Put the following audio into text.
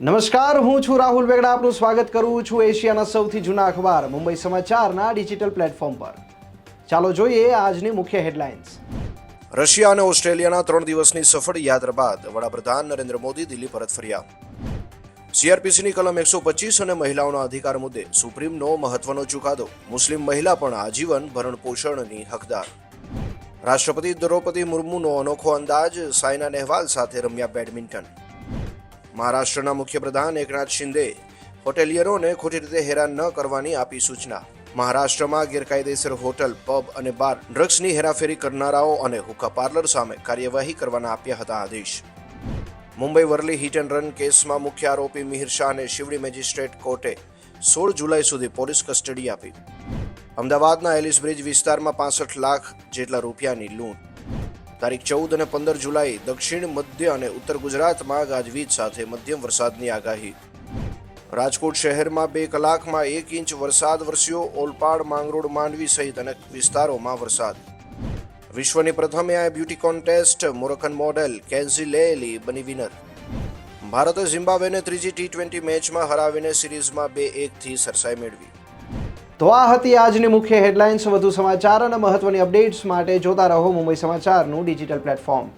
નમસ્કાર, હું છું રાહુલ વેગડા. આપનું સ્વાગત કરું છું એશિયાના સૌથી જૂના અખબાર મુંબઈ સમાચારના ડિજિટલ પ્લેટફોર્મ પર. ચાલો જોઈએ આજની મુખ્ય હેડલાઇન્સ. રશિયા અને ઓસ્ટ્રેલિયાના 3 દિવસની સફળ યાત્રા બાદ વડાપ્રધાન નરેન્દ્ર મોદી દિલ્હી પરત ફર્યા. સીઆરપીસીની કલમ 125 અને મહિલાઓના અધિકાર મુદ્દે સુપ્રીમનો મહત્વનો ચુકાદો. મુસ્લિમ મહિલા પણ આજીવન ભરણ પોષણની હકદાર. રાષ્ટ્રપતિ દ્રૌપદી મુર્મુનો અનોખો અંદાજ. સાયના નેહવાલ સાથે રમ્યા બેડમિન્ટન. મહારાષ્ટ્રના મુખ્યપ્રધાન એકનાથ શિંદે હોટેલિયરોને ખોટી રીતે હેરાન ન કરવાની આપી સૂચના. મહારાષ્ટ્રમાં ગેરકાયદેસર હોટલ, પબ અને બાર, ડ્રગ્સની હેરાફેરી કરનારાઓ અને હુક્કા પાર્લર સામે કાર્યવાહી કરવાના આપ્યા હતા આદેશ. Mumbai Worli hit and run કેસમાં મુખ્ય આરોપી મિહિર શાહને શિવડી મેજિસ્ટ્રેટ કોર્ટે 16 જુલાઈ સુધી પોલીસ કસ્ટડી આપી. અમદાવાદના એલિસ બ્રિજ વિસ્તારમાં 65 લાખ જેટલા રૂપિયાની લૂંટ. તારીખ 14 અને 15 જુલાઈ દક્ષિણ, મધ્ય અને ઉત્તર ગુજરાતમાં ગાજવીજ સાથે મધ્યમ વરસાદની આગાહી. રાજકોટ શહેરમાં 2 કલાકમાં 1 ઇંચ વરસાદ વરસ્યો. ઓલપાડ, માંગરોળ, માંડવી સહિત અનેક વિસ્તારોમાં વરસાદ. વિશ્વની પ્રથમ AI beauty contest Moroccan model Kenza Layli બની વિનર. ભારતે ઝિમ્બાબ્વેને ત્રીજી ટી20 મેચમાં હરાવીને સિરીઝમાં 2-1થી સરસાઈ મેળવી. તો આ હતી આજની મુખ્ય હેડલાઇન્સ. વધુ સમાચાર અને મહત્વની અપડેટ્સ માટે જોતા રહો મુંબઈ સમાચારનું ડિજિટલ પ્લેટફોર્મ.